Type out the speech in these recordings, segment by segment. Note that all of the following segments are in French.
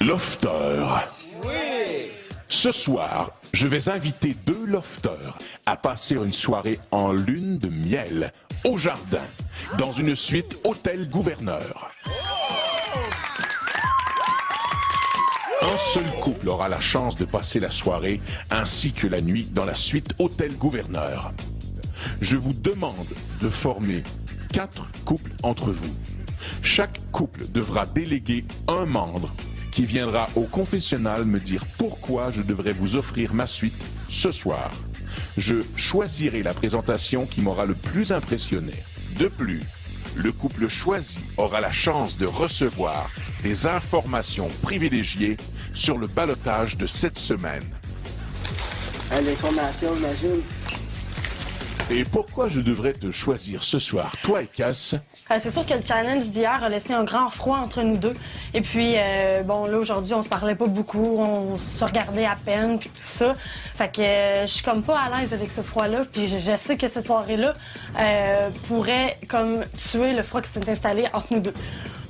Lofter. Oui! Ce soir, je vais inviter 2 lofters à passer une soirée en lune de miel au jardin, dans une suite Hôtel Gouverneur. Un seul couple aura la chance de passer la soirée ainsi que la nuit dans la suite Hôtel Gouverneur. Je vous demande de former 4 couples entre vous. Chaque couple devra déléguer un membre qui viendra au confessionnal me dire pourquoi je devrais vous offrir ma suite ce soir. Je choisirai la présentation qui m'aura le plus impressionné. De plus, le couple choisi aura la chance de recevoir des informations privilégiées sur le ballottage de cette semaine. L'information, imagine. Et pourquoi je devrais te choisir ce soir, toi et Cass? C'est sûr que le challenge d'hier a laissé un grand froid entre nous deux. Et puis, bon, là, aujourd'hui, on se parlait pas beaucoup, on se regardait à peine, puis tout ça. Fait que je suis comme pas à l'aise avec ce froid-là, puis je sais que cette soirée-là pourrait comme tuer le froid qui s'est installé entre nous deux.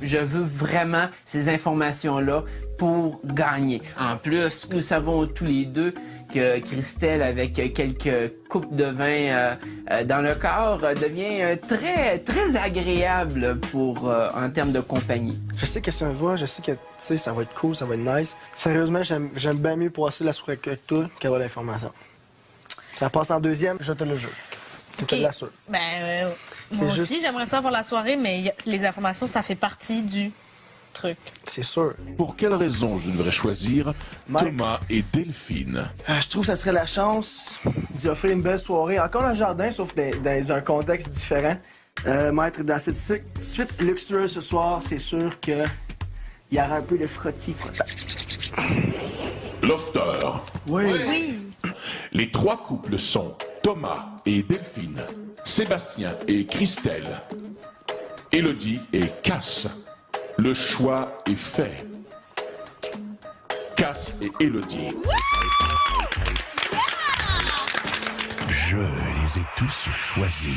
Je veux vraiment ces informations-là pour gagner. En plus, nous savons tous les deux que Christelle, avec quelques coupes de vin dans le corps, devient très agréable en termes de compagnie. Je sais que c'est un voix, je sais que ça va être cool, ça va être nice. Sérieusement, j'aime bien mieux passer la soirée avec toi qu'avoir l'information. Ça passe en deuxième, je te le jure. Je te l'assure. Ben, moi aussi, j'aimerais ça pour la soirée, mais les informations, ça fait partie du truc. C'est sûr. Pour quelle raison je devrais choisir Mike. Thomas et Delphine? Je trouve que ça serait la chance d'y offrir une belle soirée, encore dans le jardin, sauf dans un contexte différent. Maître, dans cette suite luxueuse ce soir, c'est sûr qu'il y aura un peu de frottis-frottage. Lofter. Oui. Les 3 couples sont Thomas et Delphine, Sébastien et Christelle, Élodie et Cass. Le choix est fait. Cass et Élodie. Je les ai tous choisis.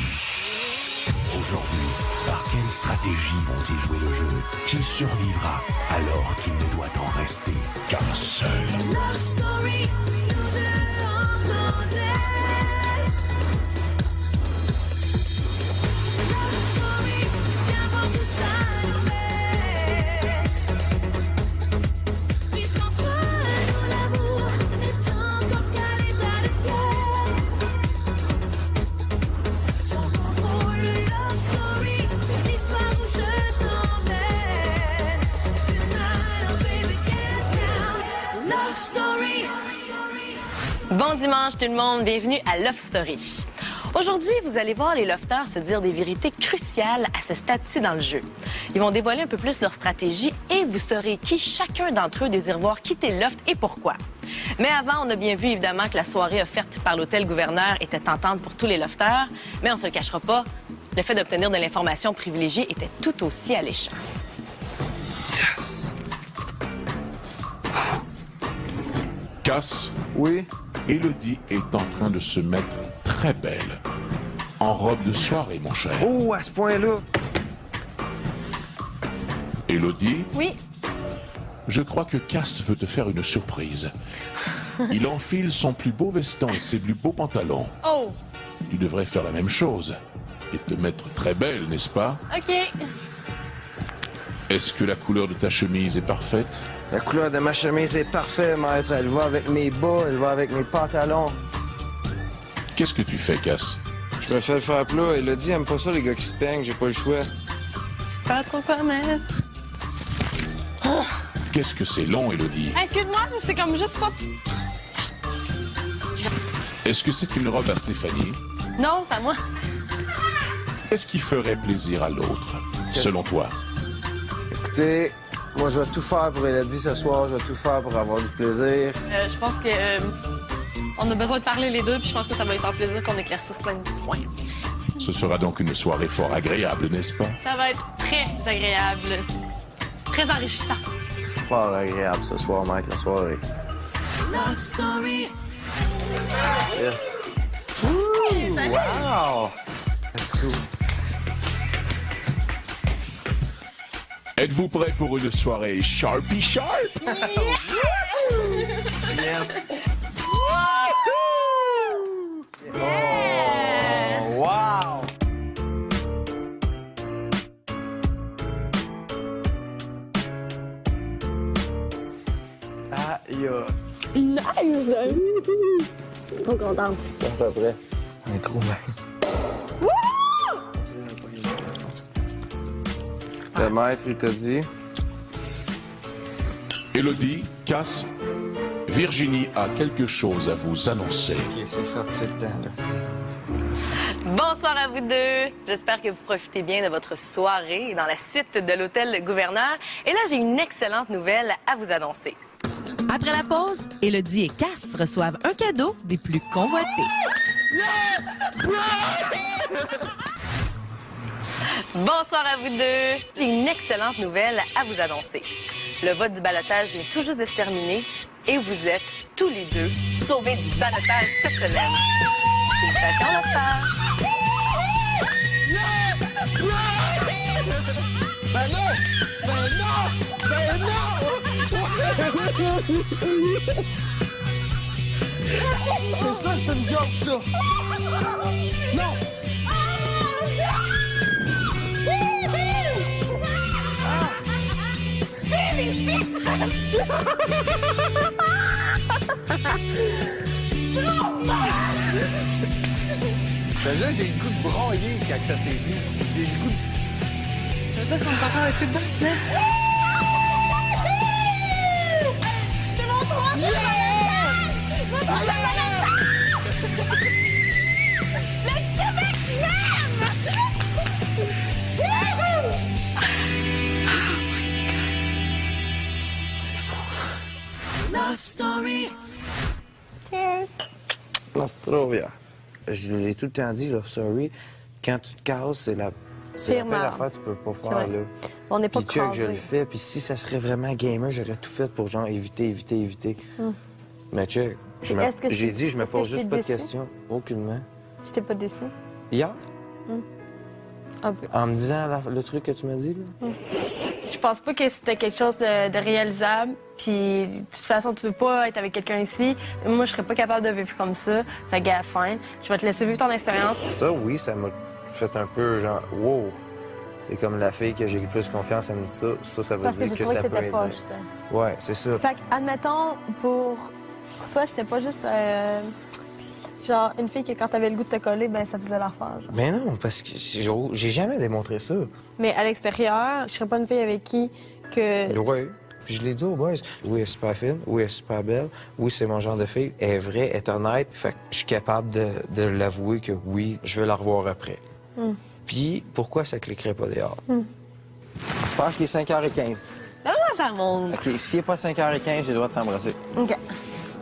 Aujourd'hui, par quelle stratégie vont-ils jouer le jeu? Qui survivra alors qu'il ne doit en rester qu'un seul? Bon dimanche tout le monde, bienvenue à Love Story. Aujourd'hui, vous allez voir les lofters se dire des vérités cruciales à ce stade-ci dans le jeu. Ils vont dévoiler un peu plus leur stratégie et vous saurez qui chacun d'entre eux désire voir quitter le loft et pourquoi. Mais avant, on a bien vu évidemment que la soirée offerte par l'Hôtel Gouverneur était tentante pour tous les lofters, mais on se le cachera pas, le fait d'obtenir de l'information privilégiée était tout aussi alléchant. Yes! Cass, Oui. Élodie est en train de se mettre très belle. En robe de soirée, mon cher. Oh, à ce point-là. Élodie, Oui. je crois que Cass veut te faire une surprise. Il enfile son plus beau veston et ses plus beaux pantalons. Oh, Tu devrais faire la même chose et te mettre très belle, n'est-ce pas? OK. Est-ce que la couleur de ta chemise est parfaite? La couleur de ma chemise est parfaite, maître. Elle va avec mes bas, elle va avec mes pantalons. Qu'est-ce que tu fais, Cass? Je me fais le faire plat. Elodie aime pas ça, les gars qui se peignent. J'ai pas le choix. Pas trop quoi mettre. Qu'est-ce que c'est long, Élodie? Excuse-moi, c'est comme juste pas... Est-ce que c'est une robe à Stéphanie? Non, c'est à moi. Qu'est-ce qui ferait plaisir à l'autre, selon toi? Écoutez, moi, je vais tout faire pour Elodie ce soir. Je vais tout faire pour avoir du plaisir. Je pense que on a besoin de parler les deux, puis je pense que ça va lui faire plaisir qu'on éclaircisse plein de points. Ce sera donc une soirée fort agréable, n'est-ce pas? Ça va être très agréable, très enrichissant. Fort agréable ce soir, mec, la soirée. Love Story. Yes. Ouh, wow! Let's go. Êtes-vous prêts pour une soirée Sharpie Sharp? Yes! Yeah! Oh, wow! Aïe! Nice! Trop contente. À peu près. On est trop bien. Le maître, il t'a dit... Élodie, Cass, Virginie a quelque chose à vous annoncer. OK, c'est fait, c'est le temps, là. Bonsoir à vous deux. J'espère que vous profitez bien de votre soirée dans la suite de l'Hôtel Gouverneur. Et là, j'ai une excellente nouvelle à vous annoncer. Après la pause, Élodie et Cass reçoivent un cadeau des plus convoités. Bonsoir à vous deux. J'ai une excellente nouvelle à vous annoncer. Le vote du ballottage vient tout juste de se terminer et vous êtes tous les deux sauvés du ballottage cette semaine. Félicitations, Lofter. Ben non! Ben non! Ben non! C'est ça, c'est une joke, ça! Non! Déjà, j'ai le goût de brailler quand ça s'est dit. J'ai le goût de... Ça veut dire qu'on va encore rester dedans, finalement. C'est mon troisième! Mon troisième Le Québec même! Love Story. Cheers! Nostrovia. Je l'ai tout le temps dit, Love Story. Quand tu te casses, c'est la pire affaire que tu peux pas faire, là. On n'est pas Puis check, je le crasé. fais. Puis si ça serait vraiment gamer, j'aurais tout fait pour genre éviter. Mais check, Est-ce que j'ai c'est- dit, je me est-ce que pose je juste t'ai pas de déçu? questions. Aucunement. Je t'ai pas déçu? Hier? Un peu. En me disant le truc que tu m'as dit, là? Je pense pas que c'était quelque chose de réalisable. Puis, de toute façon, tu veux pas être avec quelqu'un ici. Moi, je serais pas capable de vivre comme ça. Fait que, fine. Je vais te laisser vivre ton expérience. Ça, oui, ça m'a fait un peu genre, wow. C'est comme la fille que j'ai le plus confiance, elle me dit ça. Ça veut Parce que dire j'ai que trouvé ça que peut t'étais aider. poche, ça. Ouais, c'est ça. Fait que, admettons, pour toi, j'étais pas juste genre une fille que quand t'avais le goût de te coller, ben ça faisait l'affaire. Genre. Mais non, parce que j'ai jamais démontré ça. Mais à l'extérieur, je serais pas une fille avec qui que. Ouais. Puis je l'ai dit aux boys. Oui, elle est super fine. Oui, elle est super belle. Oui, c'est mon genre de fille. Elle est vraie, elle est honnête. Fait que je suis capable de l'avouer que oui, je vais la revoir après. Puis pourquoi ça cliquerait pas dehors? Je pense qu'il est 5h15. Ah, ça monte. OK, s'il n'est pas 5h15, j'ai le droit de t'embrasser. OK.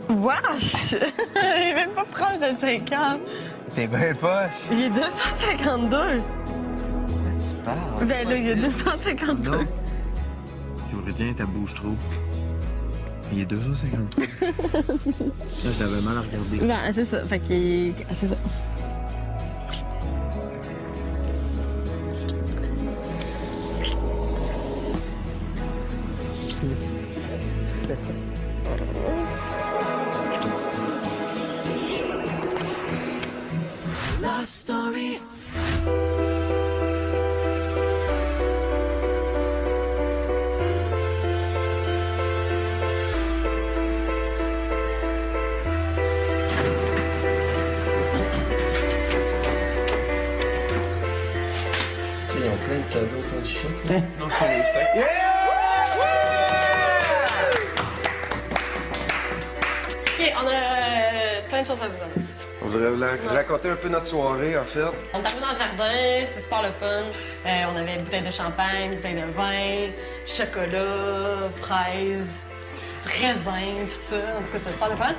Wesh! Il est même pas proche de 50. T'es bien poche. Il est 252. Tu parles. Ben là, il est 252. Non. J'aurais dit, ta bouge trop. Il est 2h53. Là, je l'avais mal à regarder. Ben, c'est ça. Fait qu'il. C'est ça. Love Story. Ils ont plein de cadeaux, plein de chiens. Non, je suis steak. OK, on a plein de choses à vous dire. On voudrait vous raconter un peu notre soirée, en fait. On est arrivé dans le jardin, c'est super le fun. On avait une bouteille de champagne, une bouteille de vin, chocolat, fraises, raisins, tout ça. En tout cas, c'était super le fun.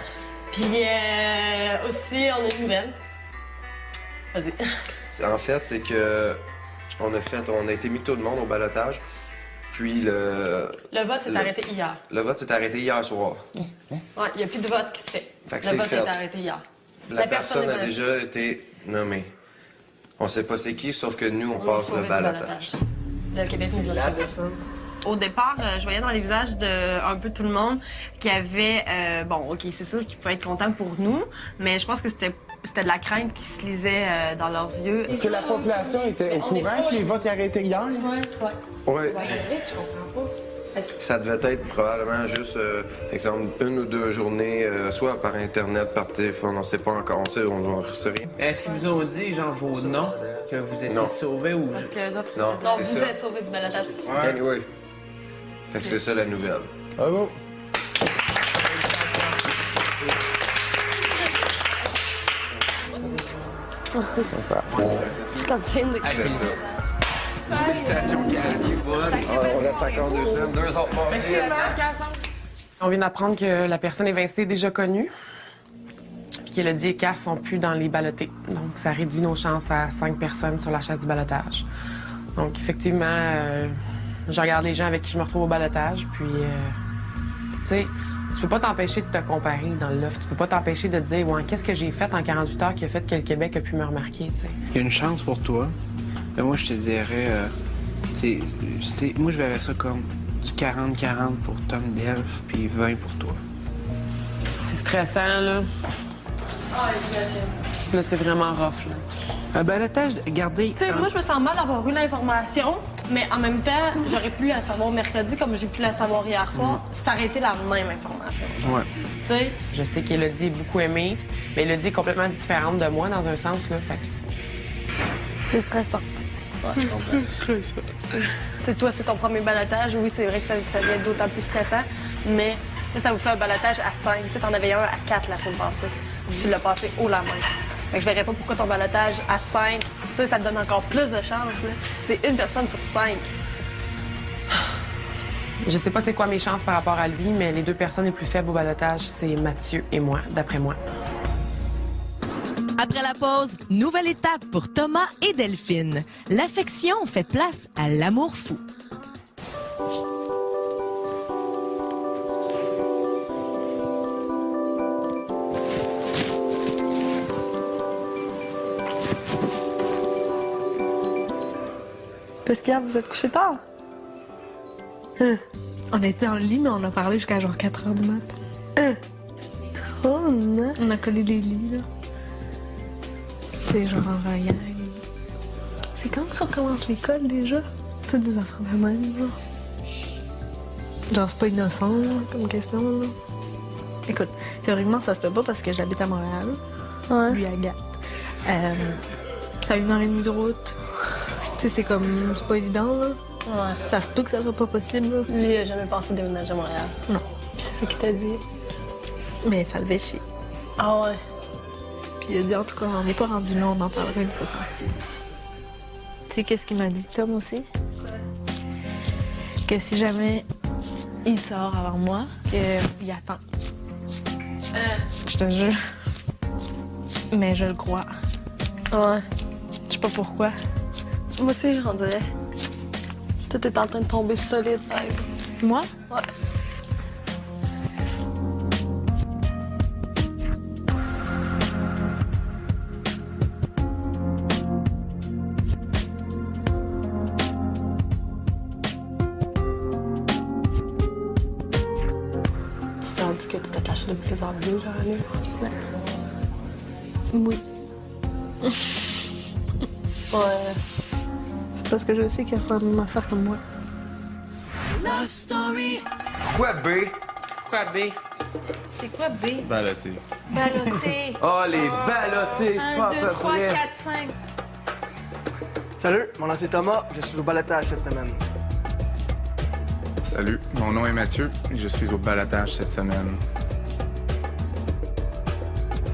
Puis aussi, on a une nouvelle. Vas-y. En fait, c'est que on a été mis tout le monde au ballottage. Puis Le vote s'est arrêté hier. le vote s'est arrêté hier soir. Ouais, il n'y a plus de vote qui se fait. Fait que Le c'est vote fait. est arrêté hier. La personne est a menacée. déjà été nommée. On sait pas c'est qui, sauf que nous, on On est passe sauvés le du ballottage. Le Québec nous a sauvés. Au départ, je voyais dans les visages de un peu tout le monde qu'il y avait... c'est sûr qu'ils pouvaient être contents pour nous, mais je pense que c'était de la crainte qui se lisait dans leurs yeux. Est-ce que la population était au courant que les votes aient arrêté hier? Oui. Tu comprends pas? Ça devait être probablement juste, exemple, 1 ou 2 journées, soit par Internet, par téléphone, on sait pas encore, on sait, on ne sait rien. Est-ce qu'ils vous ont dit, genre, vos noms, que vous étiez sauvés ou... Parce que eux autres, Non, Donc, c'est vous ça. êtes sauvés du balotage. Anyway. Fait que c'est ça la nouvelle. Bravo. Félicitations, On reste encore 2 semaines, 2 autres mardis. On vient d'apprendre que la personne évincée est déjà connue, puis que Elodie et Cass sont plus dans les ballotés. Donc, ça réduit nos chances à 5 personnes sur la chasse du ballotage. Donc, effectivement, je regarde les gens avec qui je me retrouve au ballotage, puis, tu sais, tu peux pas t'empêcher de te comparer dans le loft. Tu peux pas t'empêcher de te dire, ouais, qu'est-ce que j'ai fait en 48 heures qui a fait que le Québec a pu me remarquer, tu sais. Il y a une chance pour toi. Mais moi, je te dirais, moi, je verrais ça comme du 40-40 pour Tom Delph, puis 20 pour toi. C'est stressant, là. Ah, j'imagine. Là, c'est vraiment rough, là. Un ballotage, regardez... Tu sais, moi, je me sens mal d'avoir eu l'information, mais en même temps, j'aurais pu la savoir mercredi comme j'ai pu la savoir hier soir. Ça aurait été la même information. Ouais. Tu sais? Je sais qu'Elodie est beaucoup aimée, mais Elodie est complètement différente de moi dans un sens, là. Fait que... C'est stressant. Ouais, je comprends. Tu sais, toi, c'est ton premier balotage. Oui, c'est vrai que ça devient d'autant plus stressant, mais ça vous fait un balotage à 5. Tu sais, t'en avais un à 4 la semaine passée. Tu l'as passé haut la main. Fait que je verrais pas pourquoi ton balotage à 5, tu sais, ça te donne encore plus de chance. C'est une personne sur 5. Je sais pas c'est quoi mes chances par rapport à lui, mais les 2 personnes les plus faibles au ballotage, c'est Mathieu et moi, d'après moi. Après la pause, nouvelle étape pour Thomas et Delphine. L'affection fait place à l'amour fou. Parce qu'hier, vous êtes couché tard? On était dans le lit, mais on a parlé jusqu'à genre 4 heures du mat. Oh non! On a collé les lits, là. Tu sais, genre hier. C'est quand ça commence l'école déjà? Tu sais, des affaires de même, genre. Genre, c'est pas innocent, là, comme question, là. Écoute, théoriquement, ça se fait pas parce que j'habite à Montréal. Ouais. Lui à Gap. Ça a 1h30 de route. Tu sais, c'est comme. C'est pas évident, là. Ouais. Ça se peut que ça soit pas possible, là. Lui, il a jamais pensé déménager à Montréal. Non. C'est ça qu'il t'a dit? Mais ça le fait chier. Ah ouais. Puis il a dit, en tout cas, on n'est pas rendu là, on en parlera une fois sorti. Tu sais, qu'est-ce qu'il m'a dit, Tom, aussi? Que si jamais il sort avant moi, qu'il attend. Je te jure. Mais je le crois. Ouais. Je sais pas pourquoi. Moi aussi, j'en dirais. Tout est en train de tomber solide, par exemple. Moi? Ouais. Tu sens que tu t'attaches de plus en plus, genre, lui? Ouais. Oui. Ouais. Parce que je sais qu'il ressemble à une affaire comme moi. Love Story. Pourquoi B? Pourquoi B? C'est quoi B? Balloté. Balloté. Oh, les ballottés! 1, 2, 3, 4, 5. Salut, mon nom c'est Thomas, je suis au balotage cette semaine. Salut, mon nom est Mathieu et je suis au ballotage cette semaine.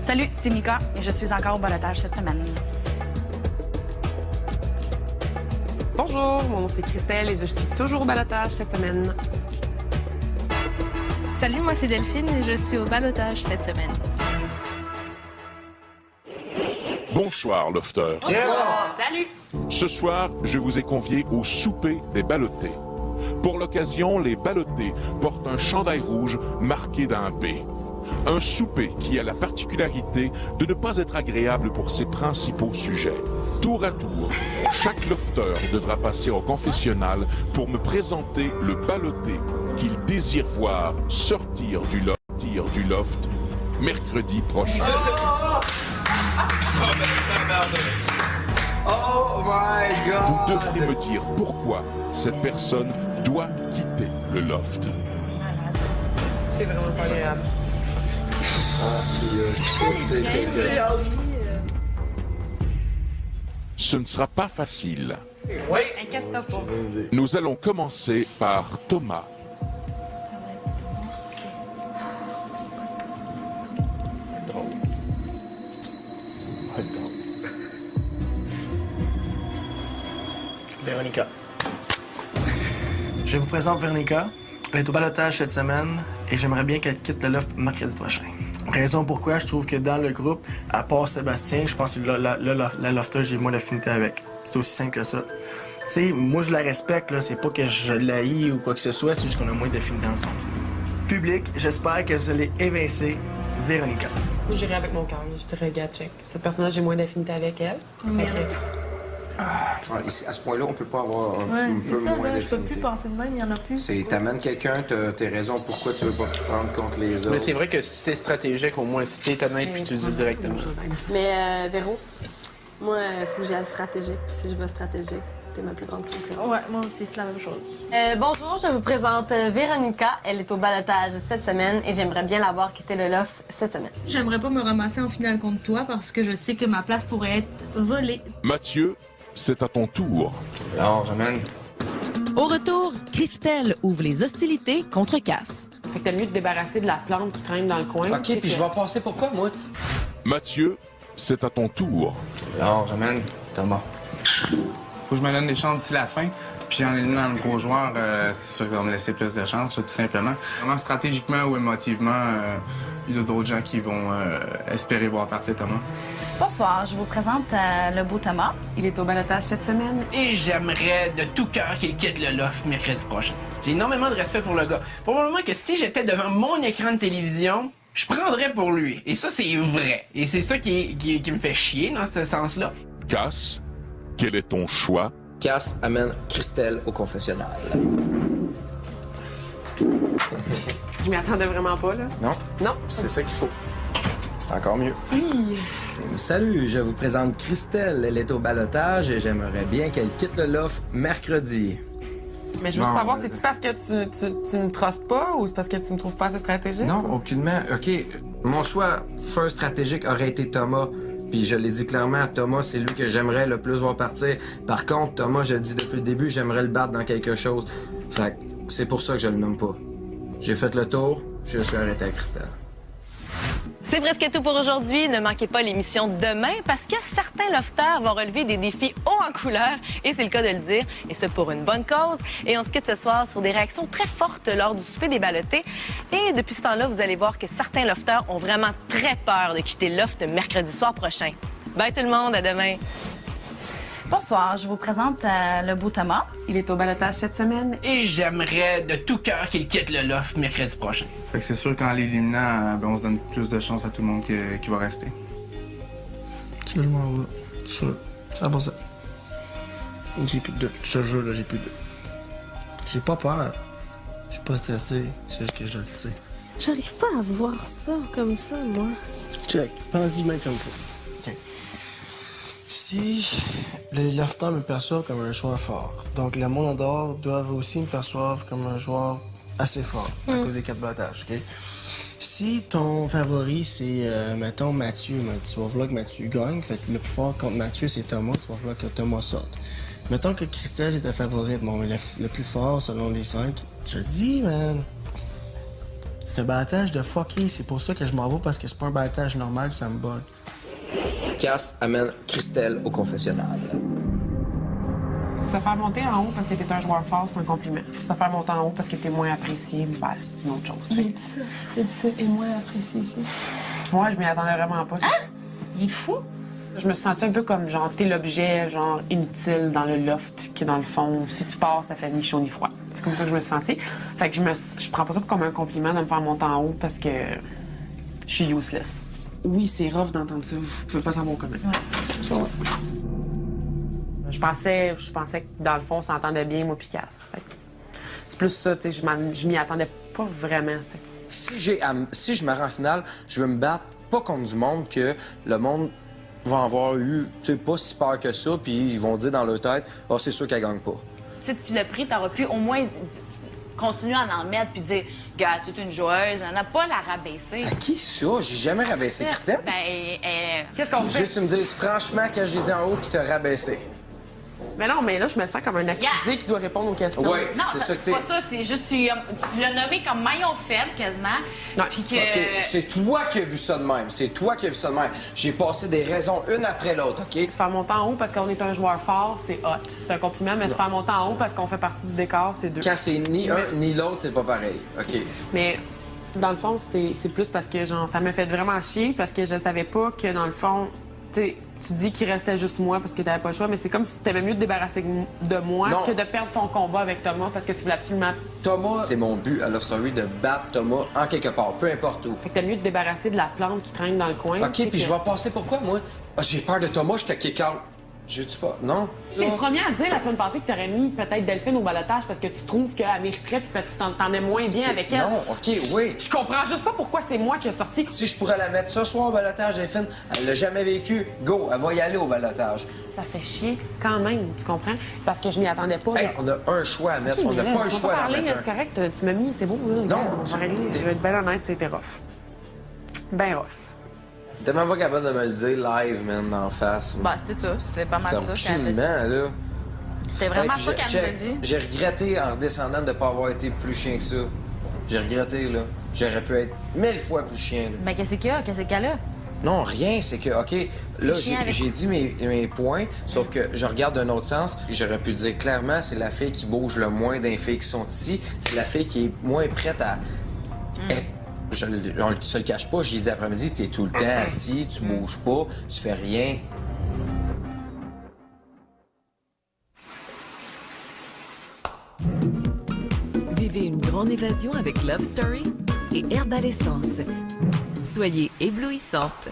Salut, c'est Mika et je suis encore au ballotage cette semaine. Bonjour, mon nom c'est Christelle et je suis toujours au ballotage cette semaine. Salut, moi c'est Delphine et je suis au ballotage cette semaine. Bonsoir, Lofter. Salut! Ce soir, je vous ai conviés au souper des ballottés. Pour l'occasion, les ballottés portent un chandail rouge marqué d'un B. Un souper qui a la particularité de ne pas être agréable pour ses principaux sujets. Tour à tour, chaque lofter devra passer au confessionnal pour me présenter le ballotté qu'il désire voir sortir du loft mercredi prochain. Oh my God! Vous devrez me dire pourquoi cette personne doit quitter le loft. C'est vraiment pas agréable. Ce ne sera pas facile. Oui. Inquiète-toi pas. Nous allons commencer par Thomas. Véronica. Je vous présente Véronica. Elle est au ballottage cette semaine et j'aimerais bien qu'elle quitte le loft mercredi prochain. Raison pourquoi je trouve que dans le groupe, à part Sébastien, je pense que la lofter, j'ai moins d'affinité avec. C'est aussi simple que ça. Tu sais, moi je la respecte, là, c'est pas que je l'haïs ou quoi que ce soit, c'est juste qu'on a moins d'affinité ensemble. Public, j'espère que vous allez évincer Véronica. Moi, j'irai avec mon cœur. Je dirais, gars, check. Cette personne-là, j'ai moins d'affinité avec elle. Ici, à ce point-là, on peut pas avoir un c'est peu ça, moins là, je peux d'affinité. plus penser de même, il y en a plus. T'amènes quelqu'un, t'as tes raisons pourquoi tu veux pas te prendre contre les autres. Mais c'est vrai que c'est stratégique, au moins, si t'es honnête puis tu le dis directement. Mais Véro, moi, il faut que j'y aille stratégique. Puis si je vais stratégique, t'es ma plus grande concurrente. Ouais, moi aussi, c'est la même chose. Bonjour, je vous présente Véronica. Elle est au ballottage cette semaine et j'aimerais bien la voir quitter le loft cette semaine. J'aimerais pas me ramasser en finale contre toi parce que je sais que ma place pourrait être volée. Mathieu, c'est à ton tour. Alors, j'amène. Au retour, Christelle ouvre les hostilités contre Cass. Fait que t'as mieux de te débarrasser de la plante qui traîne dans le coin. OK, puis je vais passer pour quoi, moi? Mathieu, c'est à ton tour. Alors, j'amène Thomas. Faut que je me donne des chances d'ici la fin. Puis en éliminant le gros joueur, c'est sûr qu'il va me laisser plus de chance, tout simplement. Vraiment stratégiquement ou émotivement, il y a d'autres gens qui vont espérer voir partir Thomas. Bonsoir, je vous présente le beau Thomas. Il est au ballottage cette semaine. Et j'aimerais de tout cœur qu'il quitte le loft mercredi prochain. J'ai énormément de respect pour le gars. Probablement que si j'étais devant mon écran de télévision, je prendrais pour lui. Et ça, c'est vrai. Et c'est ça qui me fait chier dans ce sens-là. Cass, quel est ton choix? Cass amène Christelle au confessionnal. Je m'y attendais vraiment pas, là. Non? Non. C'est ça qu'il faut. C'est encore mieux. Oui. Salut, je vous présente Christelle. Elle est au ballottage et j'aimerais bien qu'elle quitte le loft mercredi. Mais je veux juste savoir, c'est-tu parce que tu me trustes pas ou c'est parce que tu me trouves pas assez stratégique? Non, aucunement. OK, mon choix first stratégique aurait été Thomas. Puis je l'ai dit clairement, Thomas, c'est lui que j'aimerais le plus voir partir. Par contre, Thomas, je le dis depuis le début, j'aimerais le battre dans quelque chose. Fait que c'est pour ça que je le nomme pas. J'ai fait le tour, je suis arrêté à Christelle. C'est presque tout pour aujourd'hui. Ne manquez pas l'émission demain parce que certains lofters vont relever des défis hauts en couleur et c'est le cas de le dire, et ce pour une bonne cause. Et on se quitte ce soir sur des réactions très fortes lors du souper des ballottés. Et depuis ce temps-là, vous allez voir que certains lofters ont vraiment très peur de quitter le loft mercredi soir prochain. Bye tout le monde, à demain. Bonsoir, je vous présente le beau Thomas. Il est au ballottage cette semaine. Et j'aimerais de tout cœur qu'il quitte le loft mercredi prochain. Fait que c'est sûr qu'en l'éliminant, on se donne plus de chance à tout le monde qui va rester. Ça, je m'en vais. Sûr. 100%. J'ai plus de doute. Je te jure, là, j'ai plus de doute. J'ai pas peur. Je suis pas stressé. C'est juste que je le sais. J'arrive pas à voir ça comme ça, moi. Check. Pense-y même comme ça. Tiens. Si les lofters me perçoivent comme un joueur fort, donc le monde en dehors doivent aussi me percevoir comme un joueur assez fort à cause des 4 battages, OK? Si ton favori, c'est, mettons, Mathieu, tu vas vouloir que Mathieu gagne, fait que le plus fort contre Mathieu, c'est Thomas, tu vas vouloir que Thomas sorte. Mettons que Christelle est ta favorite, bon, mais le plus fort selon les 5, je te dis, man, c'est un battage de fucké, c'est pour ça que je m'en vais, parce que c'est pas un battage normal, ça me bug. Cass amène Christelle au confessionnal. Se faire monter en haut parce que t'es un joueur fort, c'est un compliment. Se faire monter en haut parce que t'es moins apprécié, ben, c'est une autre chose, tu sais. Il dit ça, et moins apprécié ici. Ouais, je m'y attendais vraiment pas. Il est fou. Je me suis sentie un peu comme, genre, t'es l'objet, genre, inutile dans le loft, qui, dans le fond, si tu passes, ça fait ni chaud ni froid. C'est comme ça que je me suis sentie. Fait que je prends pas ça comme un compliment de me faire monter en haut parce que je suis useless. Oui, c'est rough d'entendre ça. Vous pouvez pas savoir comment. Ouais. Je pensais que dans le fond, on s'entendait bien, moi puis Cass. Fait que c'est plus ça, tu sais, je m'y attendais pas vraiment, tu sais. Si je me rends en finale, je veux me battre pas contre du monde que le monde va avoir eu, tu sais, pas si peur que ça, puis ils vont dire dans leur tête, « Ah, c'est sûr qu'elle gagne pas. » Tu sais, tu l'as pris, t'aurais pu au moins continuer à en mettre puis dire, gars, toute une joueuse, on n'a pas la rabaisser. À qui ça? J'ai jamais rabaissé Christelle. Ben, qu'est-ce qu'on fait? Tu me dises franchement que j'ai dit en haut qui t'a rabaissé. Mais non, mais là, je me sens comme un accusé qui doit répondre aux questions. Oui, non, c'est ça que t'es. pas ça, c'est juste tu l'as nommé comme maillon faible quasiment. Puis que... C'est toi qui as vu ça de même. C'est toi qui as vu ça de même. J'ai passé des raisons une après l'autre, OK? Se faire monter en haut parce qu'on est un joueur fort, c'est hot. C'est un compliment, mais se faire monter en haut parce qu'on fait partie du décor, c'est deux. Quand c'est ni un ni l'autre, c'est pas pareil. OK. Mais dans le fond, c'est plus parce que genre, ça me fait vraiment chier parce que je savais pas que dans le fond, tu sais, tu dis qu'il restait juste moi parce que t'avais pas le choix, mais c'est comme si t'aimais mieux te débarrasser de moi que de perdre ton combat avec Thomas parce que tu voulais absolument... Thomas, c'est mon but à Love Story de battre Thomas en quelque part, peu importe où. Fait que t'aimes mieux te débarrasser de la plante qui traîne dans le coin. OK, puis je vais passer pourquoi, moi? Ah, j'ai peur de Thomas, je te kick out. J'ai-tu pas? Non? T'es le premier à dire la semaine passée que t'aurais mis peut-être Delphine au balotage parce que tu trouves qu'elle mériterait puis que tu t'entendais moins bien avec elle. Non, OK, oui. Je comprends juste pas pourquoi c'est moi qui ai sorti. Si je pourrais la mettre ce soir au balotage, Delphine, elle l'a jamais vécu. Go, elle va y aller au balotage. Ça fait chier quand même, tu comprends? Parce que je m'y attendais pas. Hey, on a un choix à mettre. Okay, on n'a pas un choix à parler, mettre. C'est correct, tu m'as mis, c'est beau. Là, non, on va régler. Je vais être bien honnête, c'était rough. Ben rough. T'es même pas capable de me le dire live, man, en face. Bah, c'était ça. C'était pas mal ça. Là. C'était vraiment ça qu'elle nous a dit. J'ai regretté, en redescendant, de pas avoir été plus chien que ça. J'ai regretté, là. J'aurais pu être 1000 fois plus chien, là. Ben, qu'est-ce qu'il y a? Qu'est-ce qu'elle a? Non, rien, c'est que, OK, là, j'ai dit mes points, sauf que je regarde d'un autre sens. J'aurais pu dire clairement, c'est la fille qui bouge le moins des filles qui sont ici. C'est la fille qui est moins prête à être... On ne se le cache pas, j'ai dit après-midi, t'es tout le temps assis, tu bouges pas, tu fais rien. Vivez une grande évasion avec Love Story et Herbal Essence. Soyez éblouissantes.